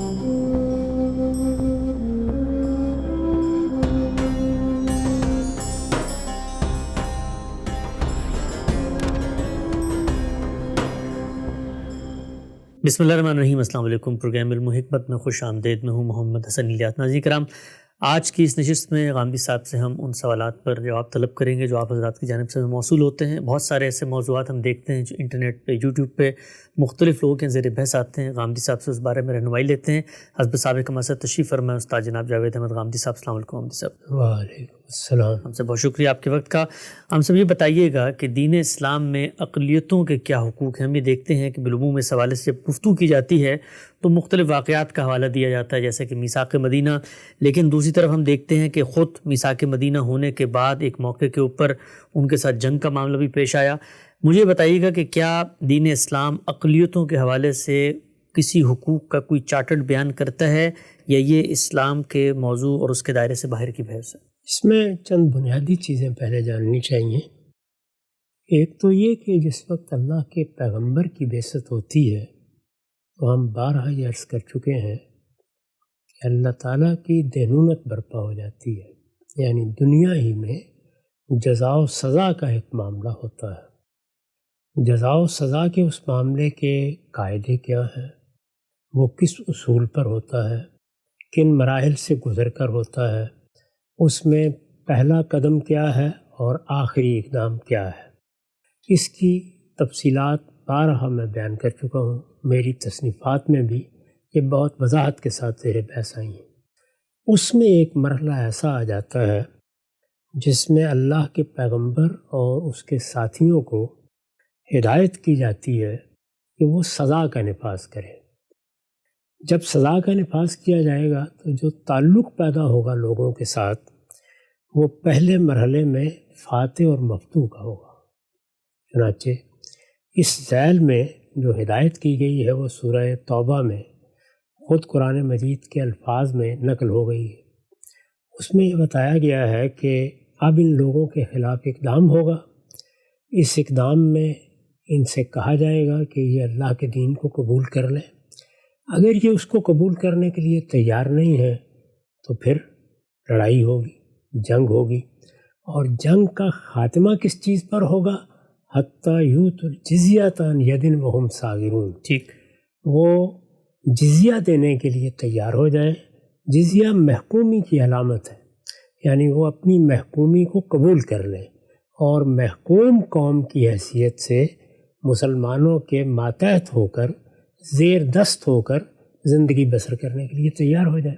بسم اللہ الرحمن الرحیم۔ السلام علیکم۔ پروگرام علم و حکمت میں خوش آمدید۔ میں ہوں محمد حسن الیاس۔ ناظرین کرام، آج کی اس نشست میں غامدی صاحب سے ہم ان سوالات پر جواب طلب کریں گے جو آپ حضرات کی جانب سے موصول ہوتے ہیں۔ بہت سارے ایسے موضوعات ہم دیکھتے ہیں جو انٹرنیٹ پہ، یوٹیوب پہ مختلف لوگوں کے زیر بحث آتے ہیں۔ غامدی صاحب سے اس بارے میں رہنمائی لیتے ہیں۔ حسب سابق مسئلہ تشریف فرمائے استاد جناب جاوید احمد غامدی صاحب۔ السلام علیکم غامدی صاحب۔ وعلیکم السلام۔ ہم سے بہت شکریہ آپ کے وقت کا۔ ہم سب یہ بتائیے گا کہ دین اسلام میں اقلیتوں کے کیا حقوق ہیں؟ ہم یہ دیکھتے ہیں کہ بالعموم اس حوالے سے جب گفتگو کی جاتی ہے تو مختلف واقعات کا حوالہ دیا جاتا ہے، جیسے کہ میثاق مدینہ، لیکن دوسری طرف ہم دیکھتے ہیں کہ خود میثاق مدینہ ہونے کے بعد ایک موقع کے اوپر ان کے ساتھ جنگ کا معاملہ بھی پیش آیا۔ مجھے بتائیے گا کہ کیا دین اسلام اقلیتوں کے حوالے سے کسی حقوق کا کوئی چارٹرڈ بیان کرتا ہے یا یہ اسلام کے موضوع اور اس کے دائرے سے باہر کی بحث ہے؟ اس میں چند بنیادی چیزیں پہلے جاننی چاہیے۔ ایک تو یہ کہ جس وقت اللہ کے پیغمبر کی بعثت ہوتی ہے تو ہم بارہا یہ عرض کر چکے ہیں کہ اللہ تعالیٰ کی دینونت برپا ہو جاتی ہے، یعنی دنیا ہی میں جزا و سزا کا ایک معاملہ ہوتا ہے۔ جزا و سزا کے اس معاملے کے قاعدے کیا ہیں، وہ کس اصول پر ہوتا ہے، کن مراحل سے گزر کر ہوتا ہے، اس میں پہلا قدم کیا ہے اور آخری اقدام کیا ہے، اس کی تفصیلات بارہا میں بیان کر چکا ہوں۔ میری تصنیفات میں بھی یہ بہت وضاحت کے ساتھ زیر بحث آئی ہیں۔ اس میں ایک مرحلہ ایسا آ جاتا ہے جس میں اللہ کے پیغمبر اور اس کے ساتھیوں کو ہدایت کی جاتی ہے کہ وہ سزا کا نفاذ کریں۔ جب سزا کا نفاذ کیا جائے گا تو جو تعلق پیدا ہوگا لوگوں کے ساتھ وہ پہلے مرحلے میں فاتح اور مفتوح کا ہوگا۔ چنانچہ اس ذیل میں جو ہدایت کی گئی ہے وہ سورہ توبہ میں خود قرآن مجید کے الفاظ میں نقل ہو گئی ہے۔ اس میں یہ بتایا گیا ہے کہ اب ان لوگوں کے خلاف اقدام ہوگا۔ اس اقدام میں ان سے کہا جائے گا کہ یہ اللہ کے دین کو قبول کر لیں۔ اگر یہ اس کو قبول کرنے کے لیے تیار نہیں ہے تو پھر لڑائی ہوگی، جنگ ہوگی، اور جنگ کا خاتمہ کس چیز پر ہوگا؟ حتیٰ یؤتوا الجزیۃ عن ید وہم صاغرون۔ ٹھیک، وہ جزیہ دینے کے لیے تیار ہو جائیں۔ جزیہ محکومی کی علامت ہے، یعنی وہ اپنی محکومی کو قبول کر لیں اور محکوم قوم کی حیثیت سے مسلمانوں کے ماتحت ہو کر، زیر دست ہو کر زندگی بسر کرنے کے لیے تیار ہو جائے۔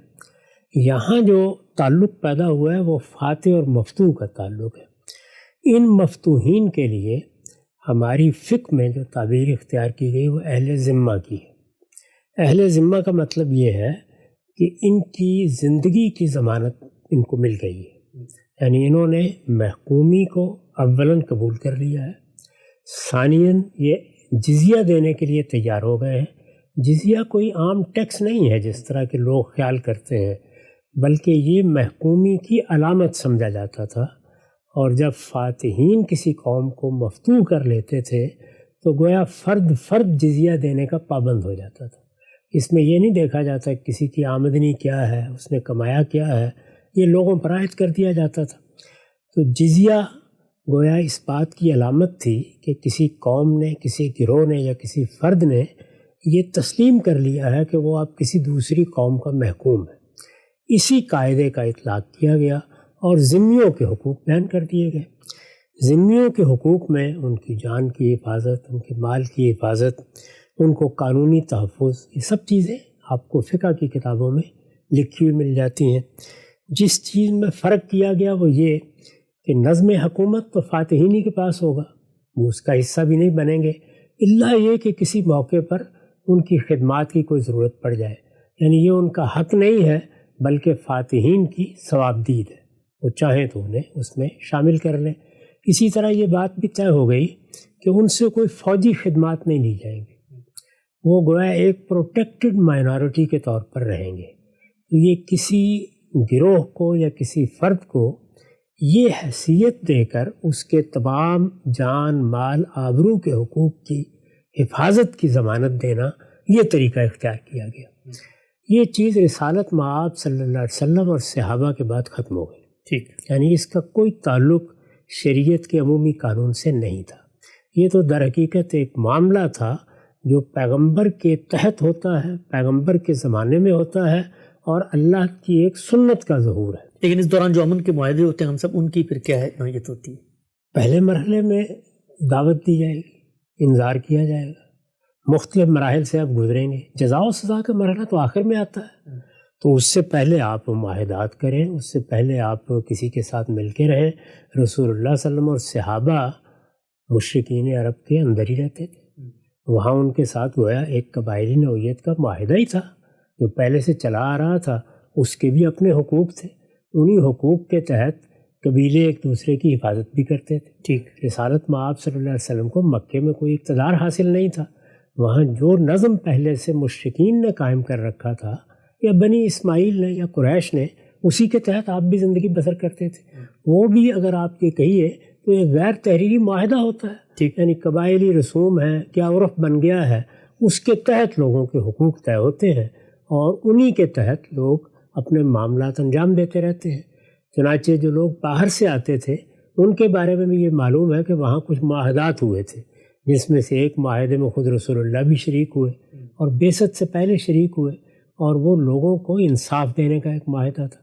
یہاں جو تعلق پیدا ہوا ہے وہ فاتح اور مفتوح کا تعلق ہے۔ ان مفتوحین کے لیے ہماری فقہ میں جو تعبیر اختیار کی گئی وہ اہل ذمہ کی ہے۔ اہل ذمہ کا مطلب یہ ہے کہ ان کی زندگی کی ضمانت ان کو مل گئی ہے، یعنی انہوں نے محکومی کو اولاً قبول کر لیا ہے، ثانیاً یہ جزیہ دینے کے لیے تیار ہو گئے ہیں۔ جزیہ کوئی عام ٹیکس نہیں ہے جس طرح کے لوگ خیال کرتے ہیں، بلکہ یہ محکومی کی علامت سمجھا جاتا تھا، اور جب فاتحین کسی قوم کو مفتوح کر لیتے تھے تو گویا فرد فرد جزیہ دینے کا پابند ہو جاتا تھا۔ اس میں یہ نہیں دیکھا جاتا کسی کی آمدنی کیا ہے، اس نے کمایا کیا ہے، یہ لوگوں پر عائد کر دیا جاتا تھا۔ تو جزیہ گویا اس بات کی علامت تھی کہ کسی قوم نے، کسی گروہ نے یا کسی فرد نے یہ تسلیم کر لیا ہے کہ وہ اب کسی دوسری قوم کا محکوم ہے۔ اسی قاعدے کا اطلاق کیا گیا اور ذمیوں کے حقوق بیان کر دیے گئے۔ ذمیوں کے حقوق میں ان کی جان کی حفاظت، ان کے مال کی حفاظت، ان کو قانونی تحفظ، یہ سب چیزیں آپ کو فقہ کی کتابوں میں لکھی ہوئی مل جاتی ہیں۔ جس چیز میں فرق کیا گیا وہ یہ کہ نظم حکومت تو فاتحین ہی کے پاس ہوگا، وہ اس کا حصہ بھی نہیں بنیں گے، الا یہ کہ کسی موقع پر ان کی خدمات کی کوئی ضرورت پڑ جائے، یعنی یہ ان کا حق نہیں ہے بلکہ فاتحین کی ثوابدید ہے، وہ چاہیں تو انہیں اس میں شامل کر لیں۔ اسی طرح یہ بات بھی طے ہو گئی کہ ان سے کوئی فوجی خدمات نہیں لی جائیں گی، وہ گویا ایک پروٹیکٹڈ مائنورٹی کے طور پر رہیں گے۔ تو یہ کسی گروہ کو یا کسی فرد کو یہ حیثیت دے کر اس کے تمام جان، مال، آبرو کے حقوق کی حفاظت کی ضمانت دینا، یہ طریقہ اختیار کیا گیا۔ یہ چیز رسالت مآب صلی اللہ علیہ وسلم اور صحابہ کے بعد ختم ہو گئی۔ ٹھیک، یعنی اس کا کوئی تعلق شریعت کے عمومی قانون سے نہیں تھا۔ یہ تو در حقیقت ایک معاملہ تھا جو پیغمبر کے تحت ہوتا ہے، پیغمبر کے زمانے میں ہوتا ہے، اور اللہ کی ایک سنت کا ظہور ہے۔ لیکن اس دوران جو امن کے معاہدے ہوتے ہیں ہم سب، ان کی پھر کیا نوعیت ہوتی ہے؟ پہلے مرحلے میں دعوت دی جائے گی، انذار کیا جائے گا، مختلف مراحل سے آپ گزریں گے۔ جزا و سزا کا مرحلہ تو آخر میں آتا ہے، تو اس سے پہلے آپ معاہدات کریں، اس سے پہلے آپ کسی کے ساتھ مل کے رہیں۔ رسول اللہ صلی اللہ علیہ وسلم اور صحابہ مشرکین عرب کے اندر ہی رہتے تھے، وہاں ان کے ساتھ گویا ایک قبائلی نوعیت کا معاہدہ ہی تھا جو پہلے سے چلا آ رہا تھا۔ اس کے بھی اپنے حقوق تھے، انہی حقوق کے تحت قبیلے ایک دوسرے کی حفاظت بھی کرتے تھے۔ ٹھیک، رسالت مآب صلی اللہ علیہ وسلم کو مکے میں کوئی اقتدار حاصل نہیں تھا، وہاں جو نظم پہلے سے مشرکین نے قائم کر رکھا تھا، یا بنی اسماعیل نے یا قریش نے، اسی کے تحت آپ بھی زندگی بسر کرتے تھے۔ وہ بھی اگر آپ کے کہیے تو ایک غیر تحریری معاہدہ ہوتا ہے، ٹھیک، یعنی قبائلی رسوم ہے، کیا عرف بن گیا ہے، اس کے تحت لوگوں کے حقوق طے ہوتے ہیں، اور انہی کے تحت لوگ اپنے معاملات انجام دیتے رہتے ہیں۔ چنانچہ جو لوگ باہر سے آتے تھے ان کے بارے میں بھی یہ معلوم ہے کہ وہاں کچھ معاہدات ہوئے تھے، جس میں سے ایک معاہدے میں خود رسول اللہ بھی شریک ہوئے اور بعثت سے پہلے شریک ہوئے، اور وہ لوگوں کو انصاف دینے کا ایک معاہدہ تھا۔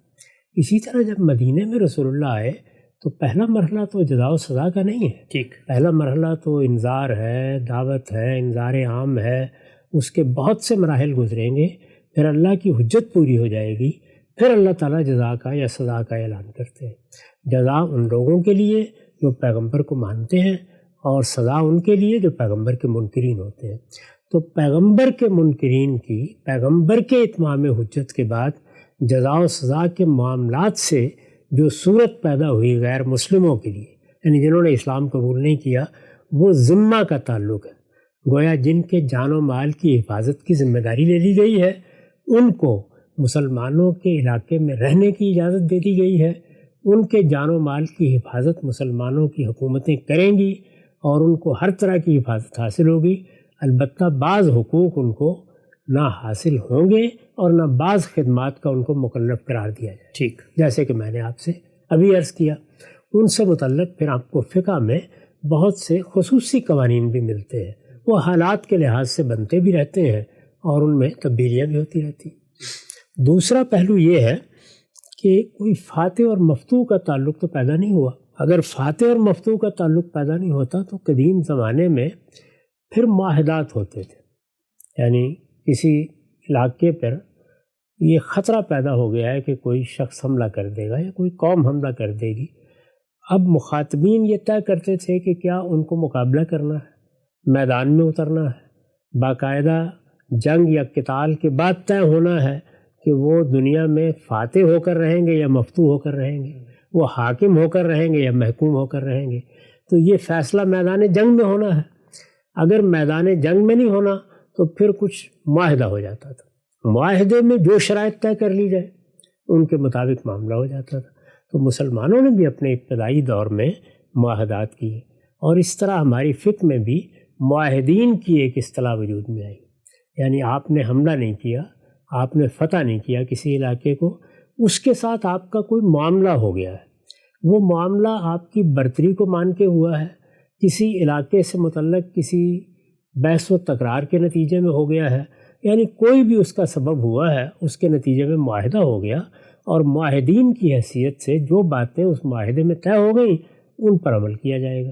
اسی طرح جب مدینہ میں رسول اللہ آئے تو پہلا مرحلہ تو جزا و سزا کا نہیں ہے، ٹھیک، پہلا مرحلہ تو انذار ہے، دعوت ہے، انذار عام ہے، اس کے بہت سے مراحل گزریں گے، پھر اللہ کی حجت پوری ہو جائے گی، پھر اللہ تعالیٰ جزا کا یا سزا کا اعلان کرتے ہیں۔ جزا ان لوگوں کے لیے جو پیغمبر کو مانتے ہیں، اور سزا ان کے لیے جو پیغمبر کے منکرین ہوتے ہیں۔ تو پیغمبر کے منکرین کی، پیغمبر کے اتمام حجت کے بعد جزا و سزا کے معاملات سے جو صورت پیدا ہوئی غیر مسلموں کے لیے، یعنی جنہوں نے اسلام قبول نہیں کیا، وہ ذمہ کا تعلق ہے۔ گویا جن کے جان و مال کی حفاظت کی ذمہ داری لے لی گئی ہے، ان کو مسلمانوں کے علاقے میں رہنے کی اجازت دے دی گئی ہے، ان کے جان و مال کی حفاظت مسلمانوں کی حکومتیں کریں گی، اور ان کو ہر طرح کی حفاظت حاصل ہوگی۔ البتہ بعض حقوق ان کو نہ حاصل ہوں گے، اور نہ بعض خدمات کا ان کو مکلف قرار دیا جائے، ٹھیک، جیسے کہ میں نے آپ سے ابھی عرض کیا۔ ان سے متعلق پھر آپ کو فقہ میں بہت سے خصوصی قوانین بھی ملتے ہیں، وہ حالات کے لحاظ سے بنتے بھی رہتے ہیں، اور ان میں تبدیلیاں بھی ہوتی رہتی ہیں۔ دوسرا پہلو یہ ہے کہ کوئی فاتح اور مفتوح کا تعلق تو پیدا نہیں ہوا۔ اگر فاتح اور مفتوح کا تعلق پیدا نہیں ہوتا تو قدیم زمانے میں پھر معاہدات ہوتے تھے، یعنی کسی علاقے پر یہ خطرہ پیدا ہو گیا ہے کہ کوئی شخص حملہ کر دے گا یا کوئی قوم حملہ کر دے گی۔ اب مخاطبین یہ طے کرتے تھے کہ کیا ان کو مقابلہ کرنا ہے، میدان میں اترنا ہے، باقاعدہ جنگ یا قتال کے بعد طے ہونا ہے کہ وہ دنیا میں فاتح ہو کر رہیں گے یا مفتوح ہو کر رہیں گے، وہ حاکم ہو کر رہیں گے یا محکوم ہو کر رہیں گے۔ تو یہ فیصلہ میدان جنگ میں ہونا ہے۔ اگر میدان جنگ میں نہیں ہونا تو پھر کچھ معاہدہ ہو جاتا تھا، معاہدے میں جو شرائط طے کر لی جائے ان کے مطابق معاملہ ہو جاتا تھا۔ تو مسلمانوں نے بھی اپنے ابتدائی دور میں معاہدات کیے، اور اس طرح ہماری فقہ میں بھی معاہدین کی ایک اصطلاح وجود میں آئی، یعنی آپ نے حملہ نہیں کیا، آپ نے فتح نہیں کیا کسی علاقے کو، اس کے ساتھ آپ کا کوئی معاملہ ہو گیا ہے، وہ معاملہ آپ کی برتری کو مان کے ہوا ہے، کسی علاقے سے متعلق کسی بحث و تکرار کے نتیجے میں ہو گیا ہے، یعنی کوئی بھی اس کا سبب ہوا ہے، اس کے نتیجے میں معاہدہ ہو گیا، اور معاہدین کی حیثیت سے جو باتیں اس معاہدے میں طے ہو گئیں ان پر عمل کیا جائے گا۔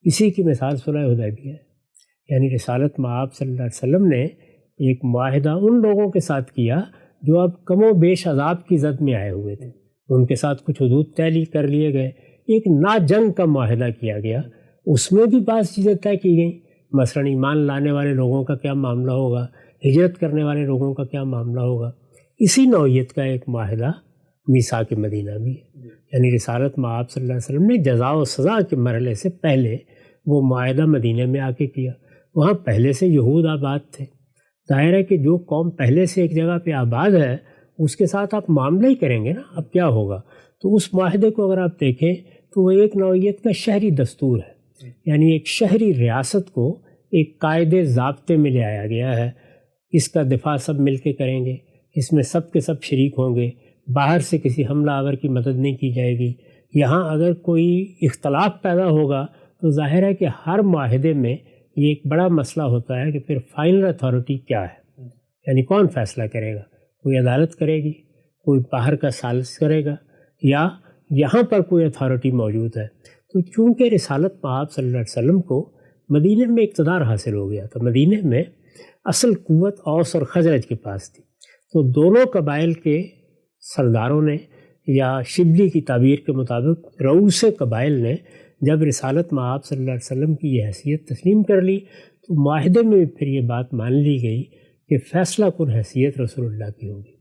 اسی کی مثال صلح حدیبیہ ہے، یعنی رسالت مآب صلی اللہ علیہ وسلم نے ایک معاہدہ ان لوگوں کے ساتھ کیا جو اب کم و بیش عذاب کی زد میں آئے ہوئے تھے، ان کے ساتھ کچھ حدود طے کر لیے گئے، ایک نا جنگ کا معاہدہ کیا گیا، اس میں بھی بعض چیزیں طے کی گئیں، مثلاً ایمان لانے والے لوگوں کا کیا معاملہ ہوگا، ہجرت کرنے والے لوگوں کا کیا معاملہ ہوگا۔ اسی نوعیت کا ایک معاہدہ میثاق مدینہ بھی ہے، یعنی رسالت مآب صلی اللہ علیہ وسلم نے جزا و سزا کے مرحلے سے پہلے وہ معاہدہ مدینہ میں آ کے کیا۔ وہاں پہلے سے یہود آباد تھے، ظاہر ہے کہ جو قوم پہلے سے ایک جگہ پہ آباد ہے اس کے ساتھ آپ معاملہ ہی کریں گے نا، اب کیا ہوگا۔ تو اس معاہدے کو اگر آپ دیکھیں تو وہ ایک نوعیت کا شہری دستور ہے، یعنی ایک شہری ریاست کو ایک قاعدے ضابطے میں لے آیا گیا ہے، اس کا دفاع سب مل کے کریں گے، اس میں سب کے سب شریک ہوں گے، باہر سے کسی حملہ آور کی مدد نہیں کی جائے گی۔ یہاں اگر کوئی اختلاف پیدا ہوگا تو ظاہر ہے کہ ہر معاہدے میں یہ ایک بڑا مسئلہ ہوتا ہے کہ پھر فائنل اتھارٹی کیا ہے، یعنی کون فیصلہ کرے گا؟ کوئی عدالت کرے گی، کوئی باہر کا ثالث کرے گا، یا یہاں پر کوئی اتھارٹی موجود ہے؟ تو چونکہ رسالت مآب صلی اللہ علیہ وسلم کو مدینہ میں اقتدار حاصل ہو گیا، تو مدینہ میں اصل قوت اوس اور خزرج کے پاس تھی، تو دونوں قبائل کے سرداروں نے، یا شبلی کی تعبیر کے مطابق رؤوس قبائل نے، جب رسالت مآب صلی اللہ علیہ وسلم کی یہ حیثیت تسلیم کر لی تو معاہدے میں پھر یہ بات مان لی گئی کہ فیصلہ کن حیثیت رسول اللہ کی ہوگی۔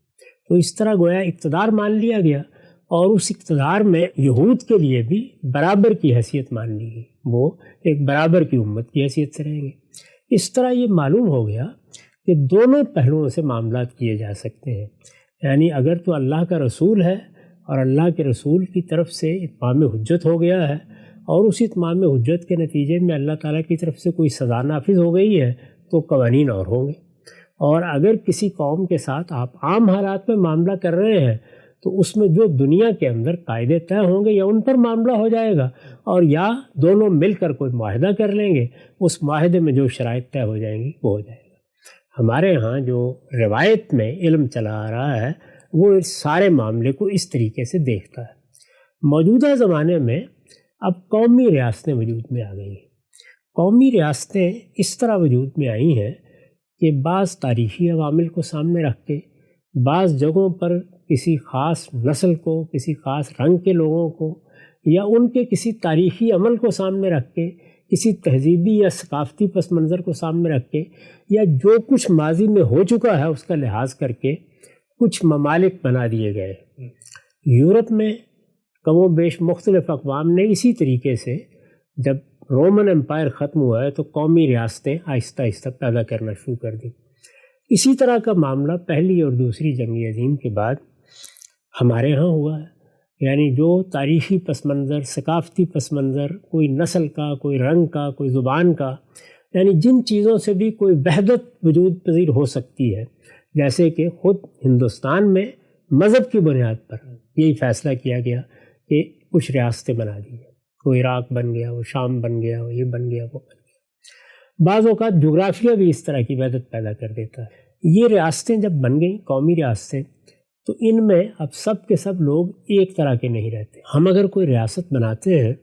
تو اس طرح گویا اقتدار مان لیا گیا، اور اس اقتدار میں یہود کے لیے بھی برابر کی حیثیت مان لی گئی، وہ ایک برابر کی امت کی حیثیت سے رہیں گے۔ اس طرح یہ معلوم ہو گیا کہ دونوں پہلوؤں سے معاملات کیے جا سکتے ہیں، یعنی اگر تو اللہ کا رسول ہے اور اللہ کے رسول کی طرف سے اتمام حجت ہو گیا ہے، اور اس اتمام حجت کے نتیجے میں اللہ تعالیٰ کی طرف سے کوئی سزا نافذ ہو گئی ہے تو قوانین اور ہوں گے، اور اگر کسی قوم کے ساتھ آپ عام حالات میں معاملہ کر رہے ہیں تو اس میں جو دنیا کے اندر قاعدے طے ہوں گے یا ان پر معاملہ ہو جائے گا، اور یا دونوں مل کر کوئی معاہدہ کر لیں گے، اس معاہدے میں جو شرائط طے ہو جائیں گی وہ ہو جائے گا۔ ہمارے ہاں جو روایت میں علم چلا آ رہا ہے وہ اس سارے معاملے کو اس طریقے سے دیکھتا ہے۔ موجودہ زمانے میں اب قومی ریاستیں وجود میں آ گئی ہیں۔ قومی ریاستیں اس طرح وجود میں آئی ہیں کہ بعض تاریخی عوامل کو سامنے رکھ کے، بعض جگہوں پر کسی خاص نسل کو، کسی خاص رنگ کے لوگوں کو، یا ان کے کسی تاریخی عمل کو سامنے رکھ کے، کسی تہذیبی یا ثقافتی پس منظر کو سامنے رکھ کے، یا جو کچھ ماضی میں ہو چکا ہے اس کا لحاظ کر کے کچھ ممالک بنا دیے گئے۔ یورپ میں کم و بیش مختلف اقوام نے اسی طریقے سے، جب رومن امپائر ختم ہوا ہے تو قومی ریاستیں آہستہ آہستہ پیدا کرنا شروع کر دی۔ اسی طرح کا معاملہ پہلی اور دوسری جنگ عظیم کے بعد ہمارے ہاں ہوا ہے، یعنی جو تاریخی پس منظر، ثقافتی پس منظر، کوئی نسل کا، کوئی رنگ کا، کوئی زبان کا، یعنی جن چیزوں سے بھی کوئی وحدت وجود پذیر ہو سکتی ہے، جیسے کہ خود ہندوستان میں مذہب کی بنیاد پر یہی فیصلہ کیا گیا کہ کچھ ریاستیں بنا دی ہیں، وہ عراق بن گیا، وہ شام بن گیا، وہ یہ بن گیا، وہ بن گیا۔ بعض اوقات جغرافیہ بھی اس طرح کی وحدت پیدا کر دیتا ہے۔ یہ ریاستیں جب بن گئیں، قومی ریاستیں، تو ان میں اب سب کے سب لوگ ایک طرح کے نہیں رہتے۔ ہم اگر کوئی ریاست بناتے ہیں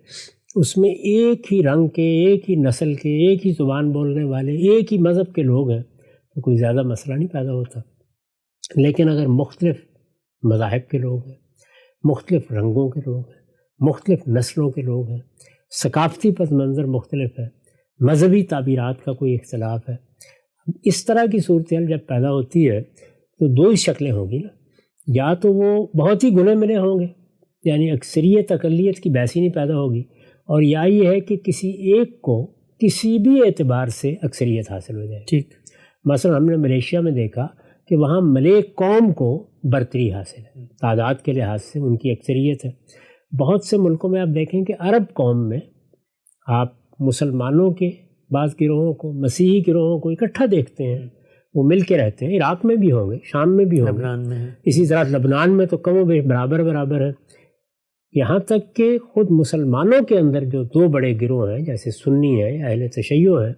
اس میں ایک ہی رنگ کے، ایک ہی نسل کے، ایک ہی زبان بولنے والے، ایک ہی مذہب کے لوگ ہیں تو کوئی زیادہ مسئلہ نہیں پیدا ہوتا۔ لیکن اگر مختلف مذاہب کے لوگ ہیں، مختلف رنگوں کے لوگ ہیں، مختلف نسلوں کے لوگ ہیں، ثقافتی پس منظر مختلف ہے، مذہبی تعبیرات کا کوئی اختلاف ہے، اس طرح کی صورتحال جب پیدا ہوتی ہے تو دو ہی شکلیں ہوں گی نا، یا تو وہ بہت ہی گھلے ملے ہوں گے، یعنی اکثریت اقلیت کی بحث ہی نہیں پیدا ہوگی، اور یا یہ ہے کہ کسی ایک کو کسی بھی اعتبار سے اکثریت حاصل ہو جائے۔ ٹھیک، مثلا ہم نے ملیشیا میں دیکھا کہ وہاں ملے قوم کو برتری حاصل ہے، تعداد کے لحاظ سے ان کی اکثریت ہے۔ بہت سے ملکوں میں آپ دیکھیں کہ عرب قوم میں آپ مسلمانوں کے بعض گروہوں کو، مسیحی گروہوں کو اکٹھا دیکھتے ہیں، وہ مل کے رہتے ہیں۔ عراق میں بھی ہوں گے، شام میں بھی ہوں گے، اسی طرح لبنان میں تو کم و بیش برابر ہے۔ یہاں تک کہ خود مسلمانوں کے اندر جو دو بڑے گروہ ہیں، جیسے سنی ہیں یا اہل تشیع ہیں،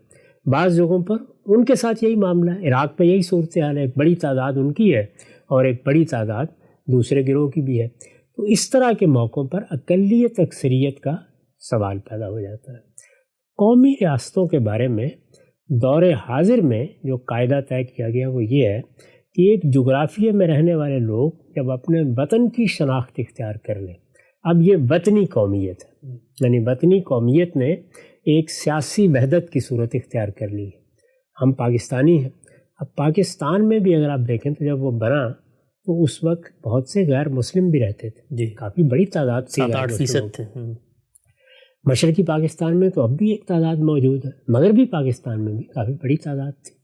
بعض جگہوں پر ان کے ساتھ یہی معاملہ ہے۔ عراق میں یہی صورتحال ہے، ایک بڑی تعداد ان کی ہے اور ایک بڑی تعداد دوسرے گروہ کی بھی ہے۔ تو اس طرح کے موقعوں پر اقلیت اکثریت کا سوال پیدا ہو جاتا ہے۔ قومی ریاستوں کے بارے میں دور حاضر میں جو قاعدہ طے کیا گیا وہ یہ ہے کہ ایک جغرافیے میں رہنے والے لوگ جب اپنے وطن کی شناخت اختیار کر لیں، اب یہ وطنی قومیت ہے، یعنی وطنی قومیت نے ایک سیاسی وحدت کی صورت اختیار کر لی ہے۔ ہم پاکستانی ہیں، اب پاکستان میں بھی اگر آپ دیکھیں تو جب وہ بنا تو اس وقت بہت سے غیر مسلم بھی رہتے تھے، جی کافی بڑی تعداد تھی، 7-8% تھے۔ مشرقی پاکستان میں تو اب بھی ایک تعداد موجود ہے، مغربی پاکستان میں بھی کافی بڑی تعداد تھی۔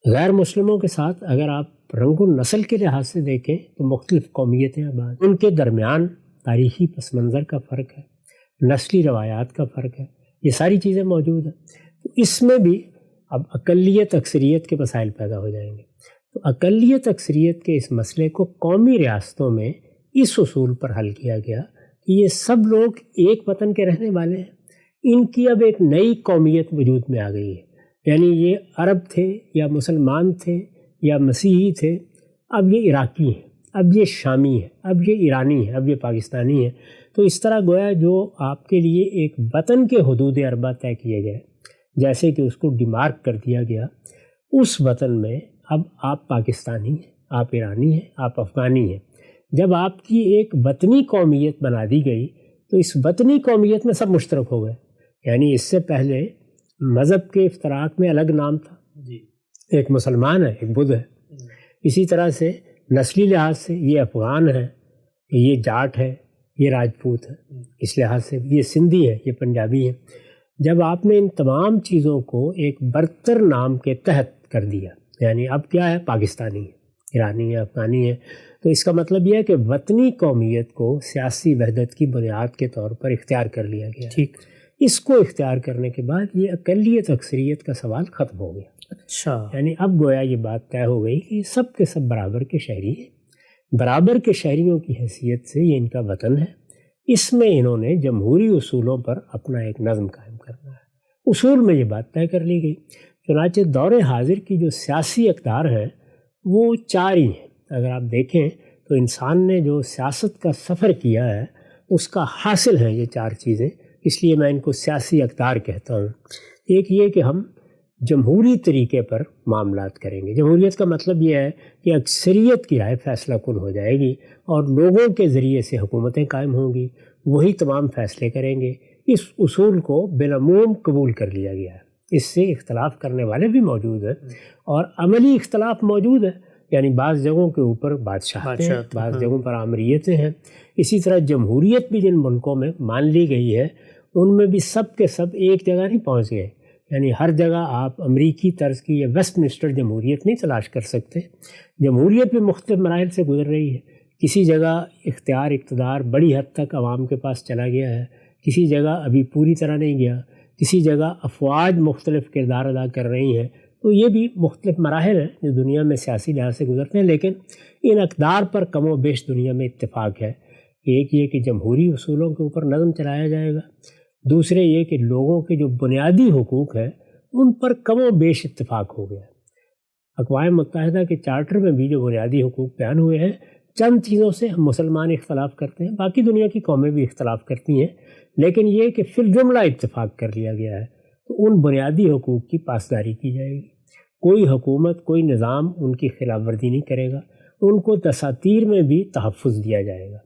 غیر مسلموں کے ساتھ اگر آپ رنگ و نسل کے لحاظ سے دیکھیں تو مختلف قومیتیں آباد، ان کے درمیان تاریخی پس منظر کا فرق ہے، نسلی روایات کا فرق ہے، یہ ساری چیزیں موجود ہیں۔ تو اس میں بھی اب اقلیت اکثریت کے مسائل پیدا ہو جائیں گے۔ تو اقلیت اکثریت کے اس مسئلے کو قومی ریاستوں میں اس اصول پر حل کیا گیا کہ یہ سب لوگ ایک وطن کے رہنے والے ہیں، ان کی اب ایک نئی قومیت وجود میں آ گئی ہے، یعنی یہ عرب تھے یا مسلمان تھے یا مسیحی تھے، اب یہ عراقی ہیں، اب یہ شامی ہیں، اب یہ ایرانی ہیں، اب یہ پاکستانی ہیں۔ تو اس طرح گویا جو آپ کے لیے ایک وطن کے حدود اربع طے کیے گئے، جیسے کہ اس کو ڈیمارک کر دیا گیا، اس وطن میں اب آپ پاکستانی ہیں، آپ ایرانی ہیں، آپ افغانی ہیں۔ جب آپ کی ایک وطنی قومیت بنا دی گئی تو اس وطنی قومیت میں سب مشترک ہو گئے، یعنی اس سے پہلے مذہب کے افتراق میں الگ نام تھا، ایک مسلمان ہے، ایک بدھ ہے، اسی طرح سے نسلی لحاظ سے یہ افغان ہے، یہ جاٹ ہے، یہ راجپوت ہے، اس لحاظ سے یہ سندھی ہے، یہ پنجابی ہے۔ جب آپ نے ان تمام چیزوں کو ایک برتر نام کے تحت کر دیا، یعنی اب کیا ہے، پاکستانی ہے، ایرانی ہے، افغانی ہے، تو اس کا مطلب یہ ہے کہ وطنی قومیت کو سیاسی وحدت کی بنیاد کے طور پر اختیار کر لیا گیا۔ ٹھیک، اس کو اختیار کرنے کے بعد یہ اقلیت اکثریت کا سوال ختم ہو گیا۔ اچھا، یعنی اب گویا یہ بات طے ہو گئی کہ یہ سب کے سب برابر کے شہری ہیں، برابر کے شہریوں کی حیثیت سے یہ ان کا وطن ہے۔ اس میں انہوں نے جمہوری اصولوں پر اپنا ایک نظم قائم کرنا ہے۔ اصول میں یہ بات طے کر لی گئی۔ چنانچہ دور حاضر کی جو سیاسی اقدار ہیں وہ چار ہی ہیں۔ اگر آپ دیکھیں تو انسان نے جو سیاست کا سفر کیا ہے اس کا حاصل ہیں یہ چار چیزیں، اس لیے میں ان کو سیاسی اقدار کہتا ہوں۔ ایک یہ کہ ہم جمہوری طریقے پر معاملات کریں گے۔ جمہوریت کا مطلب یہ ہے کہ اکثریت کی رائے فیصلہ کن ہو جائے گی اور لوگوں کے ذریعے سے حکومتیں قائم ہوں گی، وہی تمام فیصلے کریں گے۔ اس اصول کو بالعموم قبول کر لیا گیا ہے۔ اس سے اختلاف کرنے والے بھی موجود ہیں اور عملی اختلاف موجود ہے، یعنی بعض جگہوں کے اوپر بادشاہتیں ہیں، بعض جگہوں پر آمریتیں ہیں۔ اسی طرح جمہوریت بھی جن ملکوں میں مان لی گئی ہے ان میں بھی سب کے سب ایک جگہ نہیں پہنچ گئے، یعنی ہر جگہ آپ امریکی طرز کی یا ویسٹ منسٹر جمہوریت نہیں تلاش کر سکتے۔ جمہوریت بھی مختلف مراحل سے گزر رہی ہے۔ کسی جگہ اختیار اقتدار بڑی حد تک عوام کے پاس چلا گیا ہے، کسی جگہ ابھی پوری طرح نہیں گیا، کسی جگہ افواج مختلف کردار ادا کر رہی ہیں۔ تو یہ بھی مختلف مراحل ہیں جو دنیا میں سیاسی لحاظ سے گزرتے ہیں، لیکن ان اقدار پر کم و بیش دنیا میں اتفاق ہے۔ ایک یہ کہ جمہوری اصولوں کے اوپر نظم چلایا جائے گا، دوسرے یہ کہ لوگوں کے جو بنیادی حقوق ہیں ان پر کم و بیش اتفاق ہو گیا۔ اقوام متحدہ کے چارٹر میں بھی جو بنیادی حقوق بیان ہوئے ہیں، چند چیزوں سے ہم مسلمان اختلاف کرتے ہیں، باقی دنیا کی قومیں بھی اختلاف کرتی ہیں، لیکن یہ کہ فی الجملہ اتفاق کر لیا گیا ہے تو ان بنیادی حقوق کی پاسداری کی جائے گی۔ کوئی حکومت، کوئی نظام ان کی خلاف ورزی نہیں کرے گا، ان کو دساتیر میں بھی تحفظ دیا جائے گا۔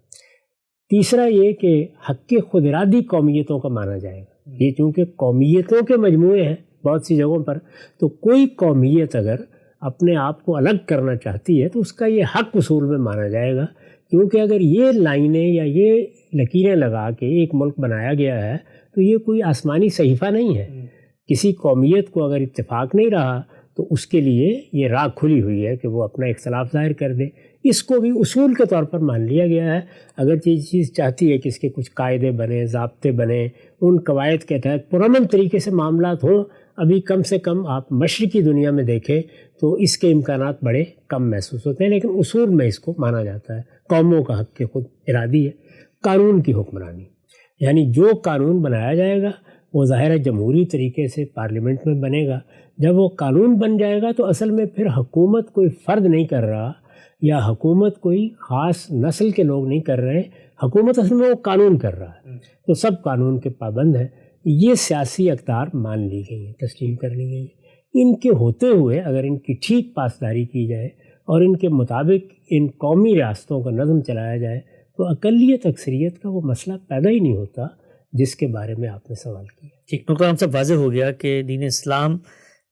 تیسرا یہ کہ حق خود ارادی قومیتوں کا مانا جائے گا۔ یہ چونکہ قومیتوں کے مجموعے ہیں بہت سی جگہوں پر، تو کوئی قومیت اگر اپنے آپ کو الگ کرنا چاہتی ہے تو اس کا یہ حق اصول میں مانا جائے گا، کیونکہ اگر یہ لائنیں یا یہ لکیریں لگا کے ایک ملک بنایا گیا ہے تو یہ کوئی آسمانی صحیفہ نہیں ہے۔ کسی قومیت کو اگر اتفاق نہیں رہا تو اس کے لیے یہ راہ کھلی ہوئی ہے کہ وہ اپنا اختلاف ظاہر کر دے۔ اس کو بھی اصول کے طور پر مان لیا گیا ہے، اگرچہ یہ چیز چاہتی ہے کہ اس کے کچھ قاعدے بنے، ضابطے بنے، ان قواعد کے تحت پرامن طریقے سے معاملات ہوں۔ ابھی کم سے کم آپ مشرقی دنیا میں دیکھیں تو اس کے امکانات بڑے کم محسوس ہوتے ہیں، لیکن اصول میں اس کو مانا جاتا ہے۔ قوموں کا حق خود ارادی ہے۔ قانون کی حکمرانی، یعنی جو قانون بنایا جائے گا وہ ظاہر ہے جمہوری طریقے سے پارلیمنٹ میں بنے گا۔ جب وہ قانون بن جائے گا تو اصل میں پھر حکومت کوئی فرد نہیں کر رہا یا حکومت کوئی خاص نسل کے لوگ نہیں کر رہے، حکومت اصل میں وہ قانون کر رہا ہے، تو سب قانون کے پابند ہیں۔ یہ سیاسی اقدار مان لی گئی ہیں، تسلیم کر لی گئی ہیں۔ ان کے ہوتے ہوئے اگر ان کی ٹھیک پاسداری کی جائے اور ان کے مطابق ان قومی ریاستوں کا نظم چلایا جائے تو اقلیت اکثریت کا وہ مسئلہ پیدا ہی نہیں ہوتا جس کے بارے میں آپ نے سوال کیا۔ ٹھیک، نقطہ ہم سب واضح ہو گیا کہ دین اسلام